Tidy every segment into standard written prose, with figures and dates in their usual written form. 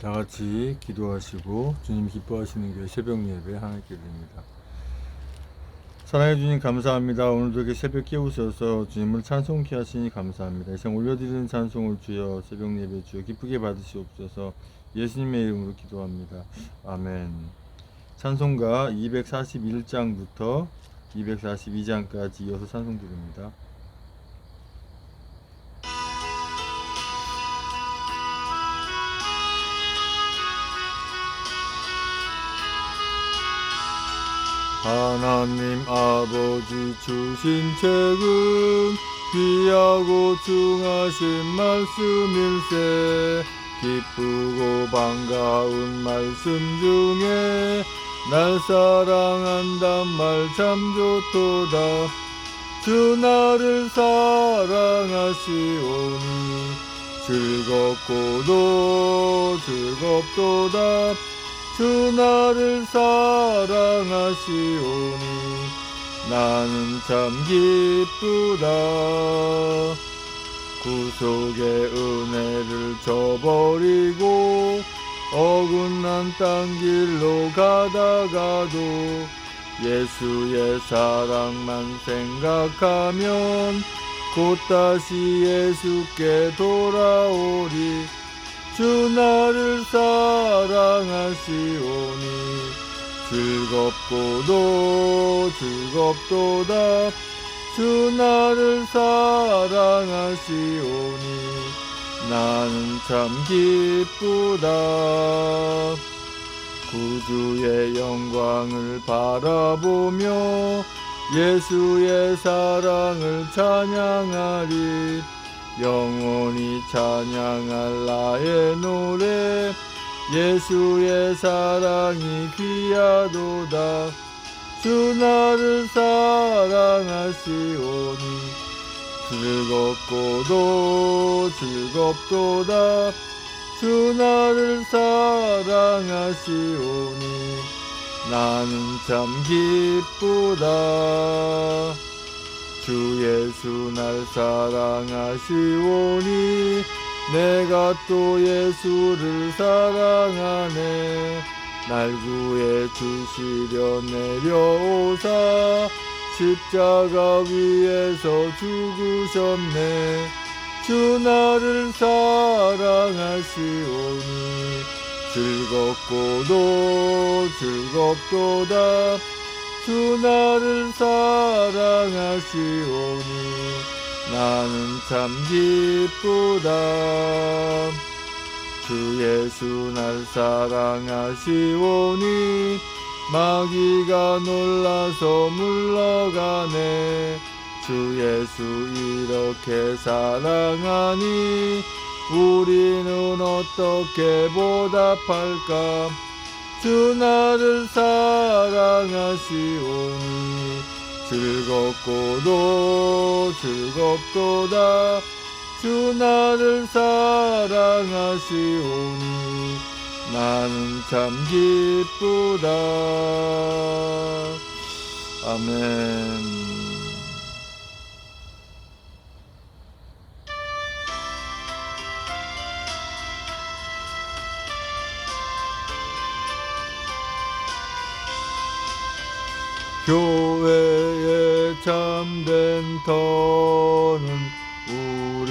다 같이 기도하시고 주님 기뻐하시는 교회 새벽 예배 하나님께 드립니다. 사랑해 주님 감사합니다. 오늘도 이렇게 새벽 깨우셔서 주님을 찬송케 하시니 감사합니다. 이 시간 올려드리는 찬송을 주여 새벽 예배 주여 기쁘게 받으시옵소서. 예수님의 이름으로 기도합니다. 아멘. 찬송가 241장부터 242장까지 이어서 찬송 드립니다. 하나님 아버지 주신 책은 귀하고 중하신 말씀일세. 기쁘고 반가운 말씀 중에 날 사랑한단 말 참 좋도다. 주 나를 사랑하시오니 즐겁고도 즐겁도다. 주 나를 사랑하시오니 나는 참 기쁘다. 구속의 은혜를 저버리고 어긋난 땅 길로 가다가도 예수의 사랑만 생각하면 곧 다시 예수께 돌아오리. 주 나를 사랑하시오니 즐겁고도 즐겁도다. 주 나를 사랑하시오니 나는 참 기쁘다. 구주의 영광을 바라보며 예수의 사랑을 찬양하리. 영원히 찬양할 나의 노래 예수의 사랑이 귀하도다. 주 나를 사랑하시오니 즐겁고도 즐겁도다. 주 나를 사랑하시오니 나는 참 기쁘다. 주 예수 날 사랑하시오니 내가 또 예수를 사랑하네. 날 구해 주시려 내려오사 십자가 위에서 죽으셨네. 주 나를 사랑하시오니 즐겁고도 즐겁도다. 주 나를 사랑하시오니 나는 참 기쁘다. 주 예수 날 사랑하시오니 마귀가 놀라서 물러가네. 주 예수 이렇게 사랑하니 우리는 어떻게 보답할까. 주 나를 사랑하시오니 즐겁고도 즐겁도다. 주 나를 사랑하시오니 나는 참 기쁘다. 아멘. 교회의 참된 터는 우리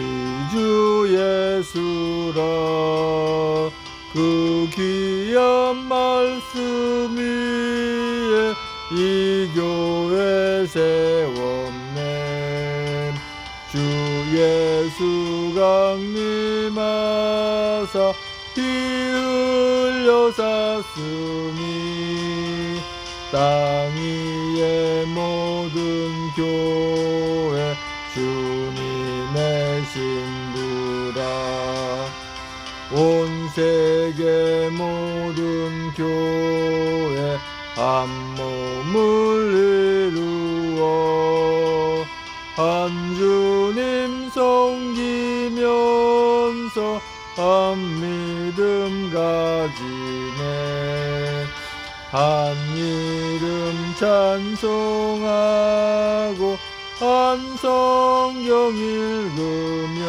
주 예수라. 그 귀한 말씀 위에 이 교회 세웠네. 주 예수 강림하사 피 흘려 샀으니 땅 위의 모든 교회 주님의 신부라. 온 세계 모든 교회 한 몸을 이루어 한 주님 섬기면서 한 믿음 가지네. 한 이름 찬송하고 한 성경 읽으며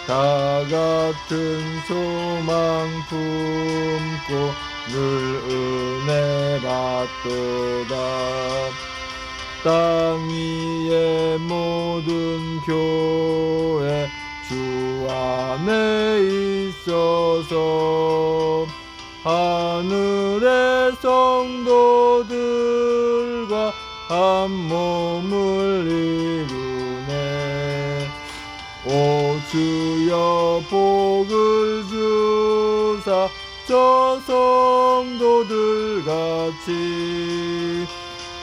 다 같은 소망 품고 늘 은혜 받도다. 땅 위의 모든 교회 주 안에 있어서 하늘의 성도들과 한 몸을 이루네. 오 주여 복을 주사 저 성도들 같이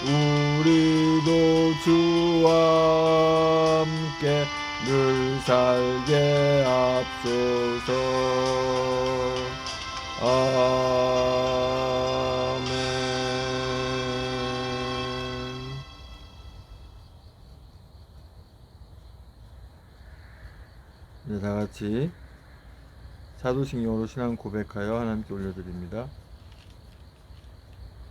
우리도 주와 함께 늘 살게 앞소서. 아멘. 네, 다 같이 사도신경으로 신앙 고백하여 하나님께 올려드립니다.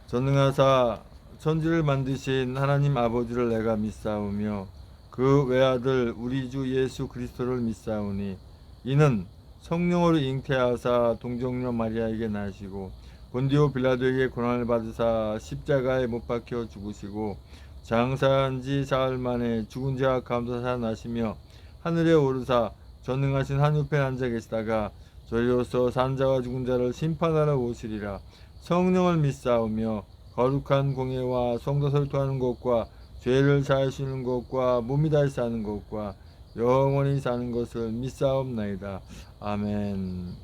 전능하사 천지를 만드신 하나님 아버지를 내가 믿사오며 그 외아들 우리 주 예수 그리스도를 믿사오니 이는 성령으로 잉태하사 동정녀 마리아에게 나시고 본디오 빌라도에게 고난을 받으사 십자가에 못 박혀 죽으시고 장사한 지 사흘 만에 죽은 자 가운데서 살아나시며 하늘에 오르사 전능하신 한우편에 앉아 계시다가 저리로서 산자와 죽은 자를 심판하러 오시리라. 성령을 믿사오며 거룩한 공예와 성도 설교하는 것과 죄를 사하시는 것과 몸이 다시 사는 것과 영원히 사는 것을 믿사옵나이다. 아멘.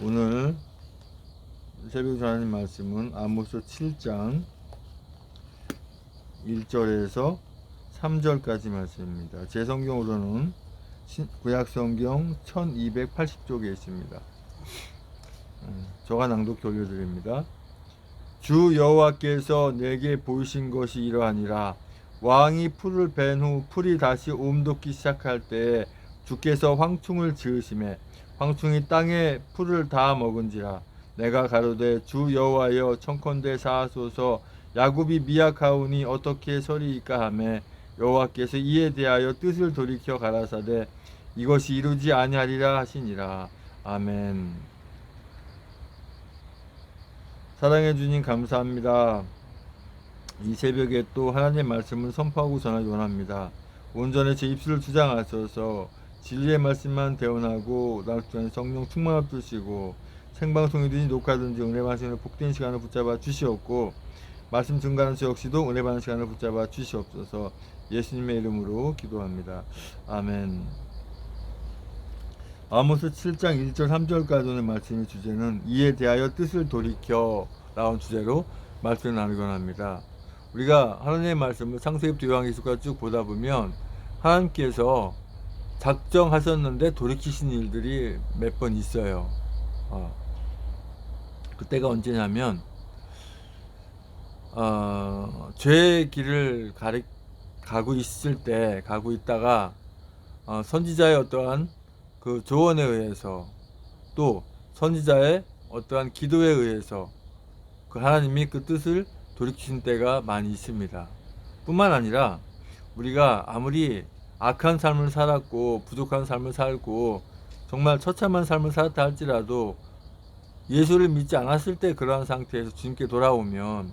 오늘 새벽 하나님 말씀은 아모스 7장 1절에서 3절까지 말씀입니다. 제 성경으로는 구약성경 1280쪽에 있습니다. 저가 낭독해 올려드립니다. 주 여호와께서 내게 보이신 것이 이러하니라. 왕이 풀을 벤 후 풀이 다시 옴돋기 시작할 때에 주께서 황충을 지으심에 황충이 땅에 풀을 다 먹은지라. 내가 가로되 주 여호와여 청컨대 사하소서 야곱이 미약하오니 어떻게 서리이까 하매 여호와께서 이에 대하여 뜻을 돌이켜 가라사대 이것이 이루지 아니하리라 하시니라. 아멘. 사랑해 주님 감사합니다. 이 새벽에 또 하나님의 말씀을 선포하고 전하기 원합니다. 온전히 제 입술을 주장하셔서 진리의 말씀만 대언하고 날 통해 성령 충만을 주시고 생방송이든지 녹화든지 은혜 받는 시간을 복된 시간을 붙잡아 주시옵고 말씀 증가하는 저 역시도 은혜 받는 시간을 붙잡아 주시옵소서. 예수님의 이름으로 기도합니다. 아멘. 아모스 7장 1절 3절까지 오는 말씀의 주제는 이에 대하여 뜻을 돌이켜 라는 주제로 말씀을 나누곤 합니다. 우리가 하나님의 말씀을 창세기부터 요한계시록까지 쭉 보다 보면 하나님께서 작정하셨는데 돌이키신 일들이 몇 번 있어요. 그때가 언제냐면 죄의 길을 가고 있다가 선지자의 어떠한 그 조언에 의해서 또 선지자의 어떠한 기도에 의해서 그 하나님이 그 뜻을 돌이키신 때가 많이 있습니다. 뿐만 아니라 우리가 아무리 악한 삶을 살았고 부족한 삶을 살고 정말 처참한 삶을 살았다 할지라도 예수를 믿지 않았을 때 그러한 상태에서 주님께 돌아오면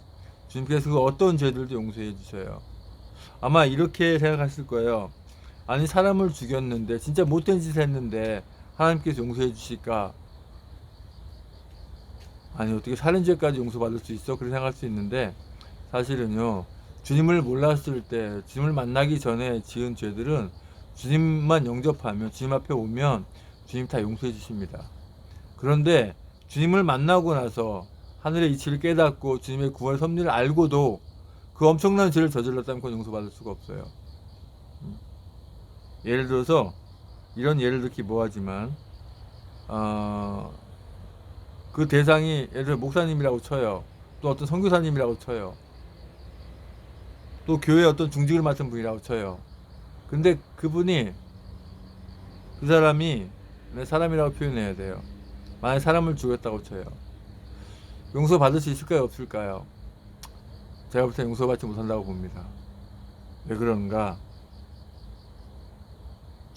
주님께서 그 어떤 죄들도 용서해 주셔요. 아마 이렇게 생각하실 거예요. 아니 사람을 죽였는데 진짜 못된 짓을 했는데 하나님께서 용서해 주실까? 아니 어떻게 살인죄까지 용서받을 수 있어? 그렇게 생각할 수 있는데 사실은요. 주님을 몰랐을 때 주님을 만나기 전에 지은 죄들은 주님만 영접하면 주님 앞에 오면 주님 다 용서해 주십니다. 그런데 주님을 만나고 나서 하늘의 이치를 깨닫고 주님의 구원의 섭리를 알고도 그 엄청난 죄를 저질렀다면 그건 용서받을 수가 없어요. 예를 들어서 이런 예를 들기 뭐하지만 그 대상이 예를 들어 목사님이라고 쳐요. 또 어떤 선교사님이라고 쳐요. 또 교회에 어떤 중직을 맡은 분이라고 쳐요. 근데 그분이 그 사람이 사람이라고 표현해야 돼요. 만약에 사람을 죽였다고 쳐요. 용서받을 수 있을까요? 없을까요? 제가 볼 때 용서받지 못한다고 봅니다. 왜 그런가?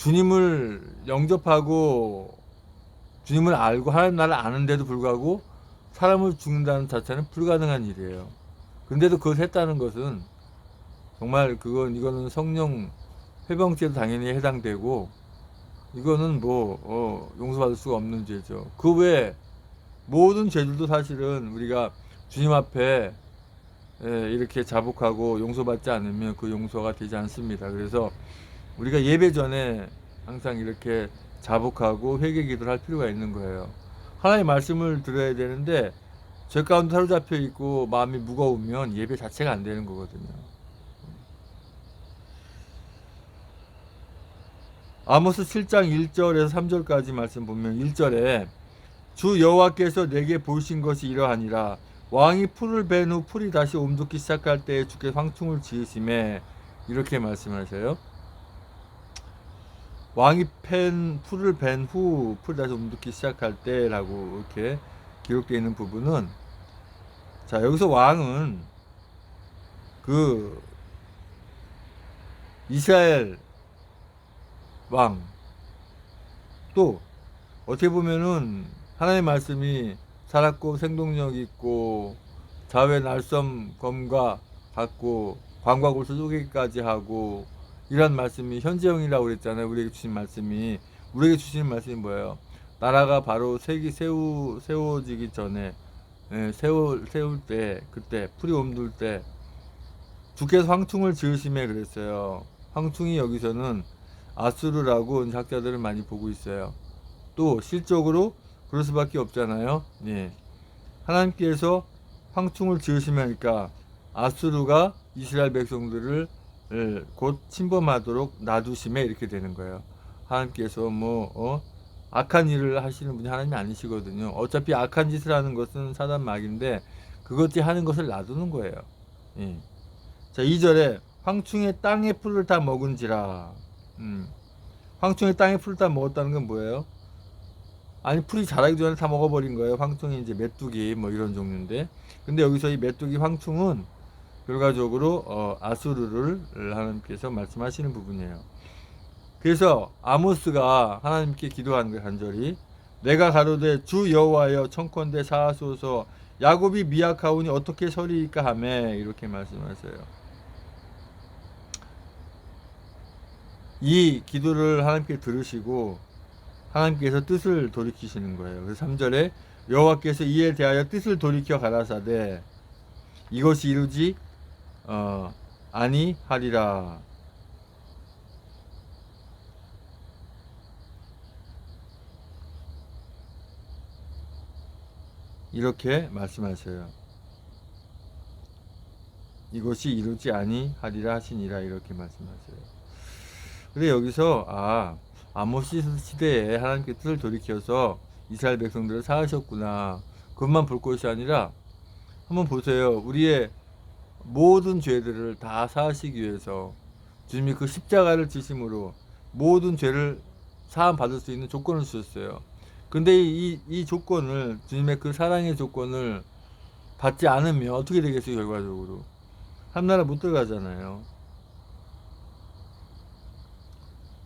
주님을 영접하고 주님을 알고 하나님 나라를 아는데도 불구하고 사람을 죽는다는 자체는 불가능한 일이에요. 근데도 그걸 했다는 것은 정말 이거는 성령 회방죄도 당연히 해당되고, 이거는 용서받을 수가 없는 죄죠. 그 외에 모든 죄들도 사실은 우리가 주님 앞에 이렇게 자복하고 용서받지 않으면 그 용서가 되지 않습니다. 그래서 우리가 예배 전에 항상 이렇게 자복하고 회개 기도를 할 필요가 있는 거예요. 하나님의 말씀을 들어야 되는데 죄 가운데 사로잡혀 있고 마음이 무거우면 예배 자체가 안 되는 거거든요. 아모스 7장 1절에서 3절까지 말씀 보면 1절에 주 여호와께서 내게 보이신 것이 이러하니라. 왕이 풀을 벤 후 풀이 다시 옴돋기 시작할 때에 주께 황충을 지으심에, 이렇게 말씀하세요. 왕이 풀을 벤 후 풀이 다시 옴돋기 시작할 때라고 이렇게 기록되어 있는 부분은, 자, 여기서 왕은 이스라엘 왕, 또 어떻게 보면은 하나님의 말씀이 살았고 생동력 있고 좌우의 날섬 검과 같고 광과 골수 쪼개기까지 하고, 이런 말씀이 현재형이라고 그랬잖아요. 우리에게 주신 말씀이, 우리에게 주시는 말씀이 뭐예요? 나라가 바로 세워지기 전에, 세울 때, 그때 풀이 옴돌 때 주께서 황충을 지으심에 그랬어요. 황충이 여기서는 아수르라고 학자들은 많이 보고 있어요. 또 실적으로 그럴 수밖에 없잖아요. 예. 하나님께서 황충을 지으시니까 아수르가 이스라엘 백성들을 곧 침범하도록 놔두심에 이렇게 되는 거예요. 하나님께서 악한 일을 하시는 분이 하나님이 아니시거든요. 어차피 악한 짓을 하는 것은 사단 마귀인데 그것이 하는 것을 놔두는 거예요. 예. 자, 2절에 황충의 땅의 풀을 다 먹은지라. 황충의 땅의 풀을 다 먹었다는 건 뭐예요? 아니, 풀이 자라기 전에 다 먹어버린 거예요. 황충이 이제 메뚜기 이런 종류인데, 근데 여기서 이 메뚜기 황충은 결과적으로 아수르를 하나님께서 말씀하시는 부분이에요. 그래서 아모스가 하나님께 기도하는 거예요. 간절히 내가 가로되 주 여호와여 청컨대 사하소서, 야곱이 미약하오니 어떻게 서리이까 하매, 이렇게 말씀하세요. 이 기도를 하나님께 들으시고 하나님께서 뜻을 돌이키시는 거예요. 그래서 3절에 여호와께서 이에 대하여 뜻을 돌이켜 가라사대 이것이 이루지 아니하리라. 이렇게 말씀하셔요. 이것이 이루지 아니하리라 하시니라, 이렇게 말씀하셔요. 근데 여기서 아모스 시대에 하나님께 뜻을 돌이켜서 이스라엘 백성들을 사하셨구나, 그것만 볼 것이 아니라 한번 보세요. 우리의 모든 죄들을 다 사하시기 위해서 주님이 그 십자가를 지심으로 모든 죄를 사함 받을 수 있는 조건을 주셨어요. 근데 이 조건을, 주님의 그 사랑의 조건을 받지 않으면 어떻게 되겠어요? 결과적으로 하나나라 못 들어가잖아요.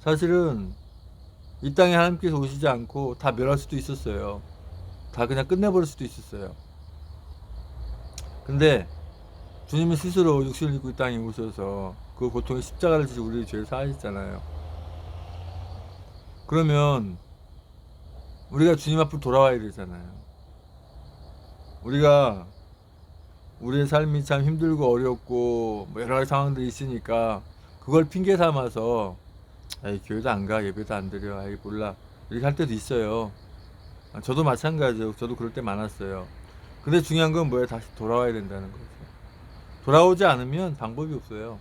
사실은 이 땅에 하나님께서 오시지 않고 다 멸할 수도 있었어요. 다 그냥 끝내버릴 수도 있었어요. 근데 주님이 스스로 육신을 입고 이 땅에 오셔서 그 고통의 십자가를 지시고 우리의 죄를 사하셨잖아요. 그러면 우리가 주님 앞으로 돌아와야 되잖아요. 우리가 우리의 삶이 참 힘들고 어렵고 여러 가지 상황들이 있으니까 그걸 핑계 삼아서 교회도 안 가, 예배도 안 드려, 몰라, 이렇게 할 때도 있어요. 저도 마찬가지예요. 저도 그럴 때 많았어요. 근데 중요한 건 뭐예요? 다시 돌아와야 된다는 거죠. 돌아오지 않으면 방법이 없어요.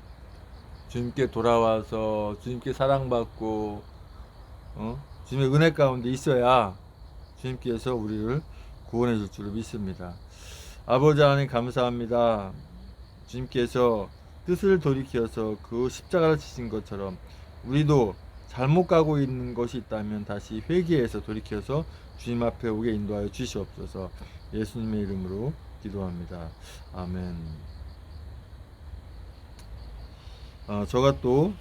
주님께 돌아와서 주님께 사랑받고 주님의 은혜 가운데 있어야 주님께서 우리를 구원해 줄 줄을 믿습니다. 아버지 하나님 감사합니다. 주님께서 뜻을 돌이켜서 그 십자가를 지신 것처럼 우리도 잘못 가고 있는 것이 있다면 다시 회개해서 돌이켜서 주님 앞에 오게 인도하여 주시옵소서. 예수님의 이름으로 기도합니다. 아멘. 제가 또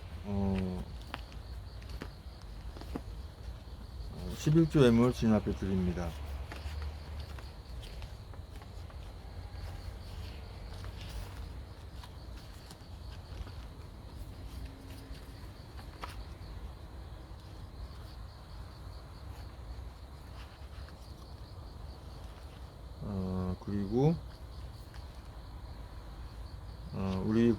11조 예물 주님 앞에 드립니다. 그리고 우리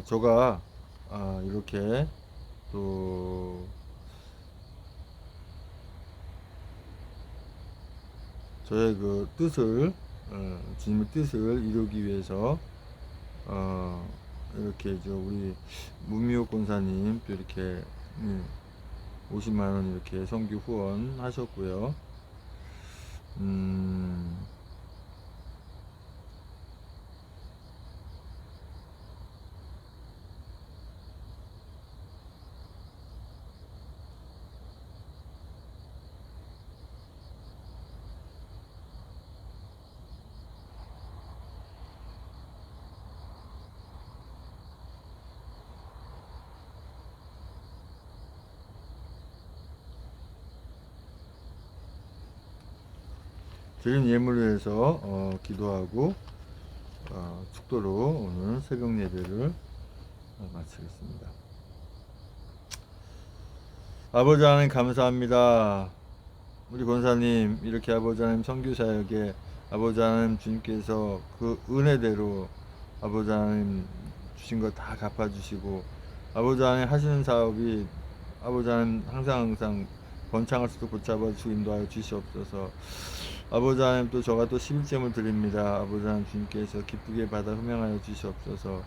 제가 이렇게 또 저의 그 뜻을 주님의 뜻을 이루기 위해서 이렇게 우리 문미호 권사님 또 이렇게 50만원 이렇게 선교 후원 하셨고요. 드린 예물을 위해서 기도하고 축도로 오늘 새벽 예배를 마치겠습니다. 아버지 하나님 감사합니다. 우리 권사님 이렇게 아버지 하나님 선교사역에 아버지 하나님 주님께서 그 은혜대로 아버지 하나님 주신 거 다 갚아주시고 아버지 하나님 하시는 사업이 아버지 하나님 항상 번창할 수도 붙잡아 주시고 인도하여 주시옵소서. 아버지 하나님 또 저가 또 11점을 드립니다. 아버지 하나님 주님께서 기쁘게 받아 흠양하여 주시옵소서.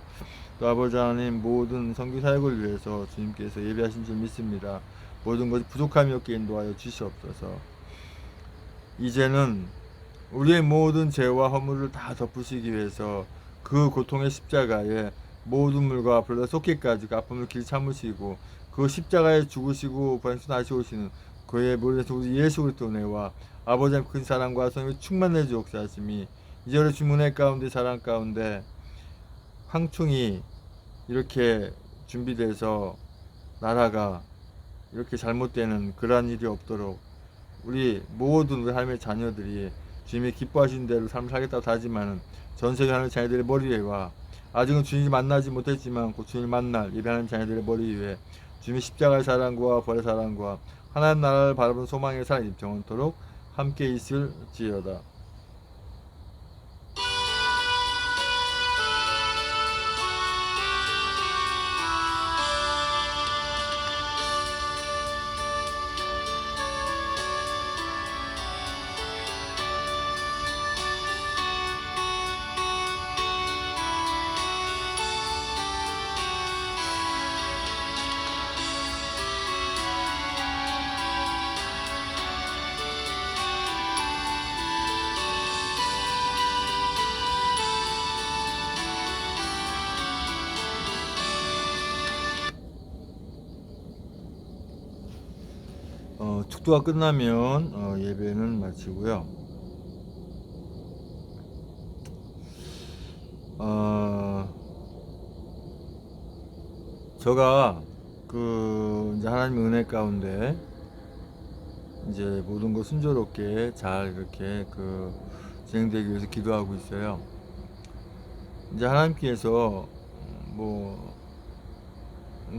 또 아버지 하나님 모든 선교 사역을 위해서 주님께서 예배하신 줄 믿습니다. 모든 것이 부족함이 없게 인도하여 주시옵소서. 이제는 우리의 모든 죄와 허물을 다 덮으시기 위해서 그 고통의 십자가에 모든 물과 불과 쏟기까지 그 아픔을 길 참으시고 그 십자가에 죽으시고 부활하시오시는 그의 모든 우리 예수 그리스도 은혜와 아버지의 큰 사랑과 성령의 충만해 주옵사하심이 이제는 주문의 가운데 사랑 가운데 황충이 이렇게 준비돼서 나라가 이렇게 잘못되는 그러한 일이 없도록 우리 모든 우리 하나님의 자녀들이 주님이 기뻐하시는 대로 삶을 살겠다고 하지만은 전세계 하나님의 자녀들의 머리 위에와 아직은 주님을 만나지 못했지만 곧 주님을 만날 예배하는 자녀들의 머리 위에 주님의 십자가의 사랑과 벌의 사랑과 하나님 나라를 바라보는 소망의 사랑이 영원토록 함께 있을지어다. 축도가 끝나면 예배는 마치고요. 제가 이제 하나님의 은혜 가운데 이제 모든 것 순조롭게 잘 이렇게 진행되기 위해서 기도하고 있어요. 이제 하나님께서 뭐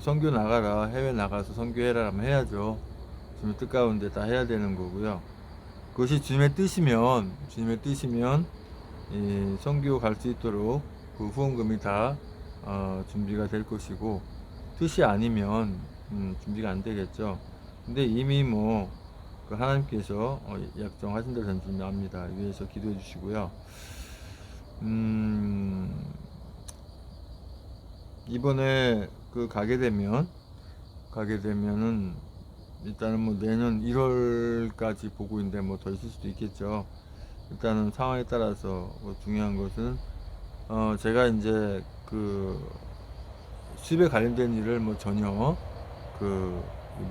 선교 나가라, 해외 나가서 선교해라 하면 해야죠. 주님의 뜻 가운데 다 해야 되는 거고요. 그것이 주님의 뜻이면 이 선교 갈 수 있도록 그 후원금이 다 준비가 될 것이고, 뜻이 아니면 준비가 안 되겠죠. 근데 이미 그 하나님께서 약정하신 대로 전 준비합니다. 위해서 기도해 주시고요. 이번에 가게 되면은 일단은 내년 1월까지 보고 있는데 더 있을 수도 있겠죠. 일단은 상황에 따라서 중요한 것은 제가 이제 수입에 관련된 일을 전혀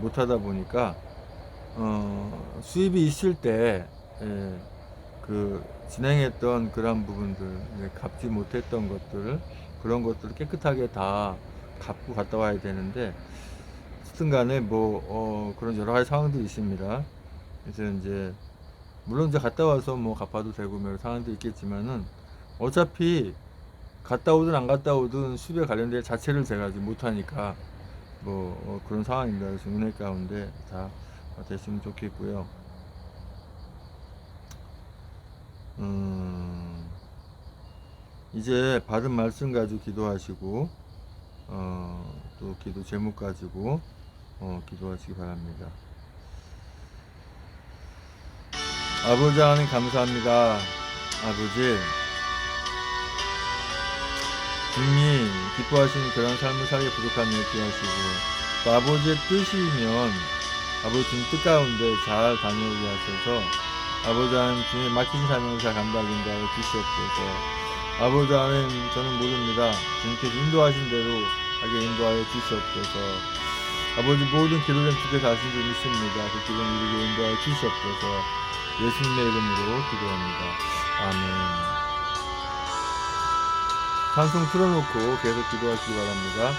못하다 보니까 수입이 있을 때 진행했던 그런 부분들, 갚지 못했던 것들, 그런 것들을 깨끗하게 다 갚고 갔다 와야 되는데, 어쨌든 간에 그런 여러 가지 상황들이 있습니다. 그래서 이제 물론 이제 갔다 와서 갚아도 되고 여러 상황도 있겠지만은, 어차피 갔다 오든 안 갔다 오든 수입에 관련된 자체를 제가 아직 못하니까 그런 상황입니다. 그래서 은혜 가운데 다 됐으면 좋겠고요. 이제 받은 말씀 가지고 기도하시고 또 기도 제목 가지고 기도하시기 바랍니다. 아버지 하나님 감사합니다. 아버지, 주님이 기뻐하시는 그런 삶을 살기 부족함을 있게 하시고, 또 아버지의 뜻이면 아버지 주님 뜻 가운데 잘 다녀오게 하셔서 아버지 하나님 주님의 맡기신 사명을 잘 감당하게 인도하여 주시옵소서. 아버지 하나님, 저는 모릅니다. 주님께서 인도하신 대로 하게 인도하여 주시옵소서. 아버지, 모든 기도된 주께 가신 줄 믿습니다. 그 기도를 이루게 인도하여 주시옵소서. 예수님의 이름으로 기도합니다. 아멘. 찬송 틀어놓고 계속 기도하시기 바랍니다.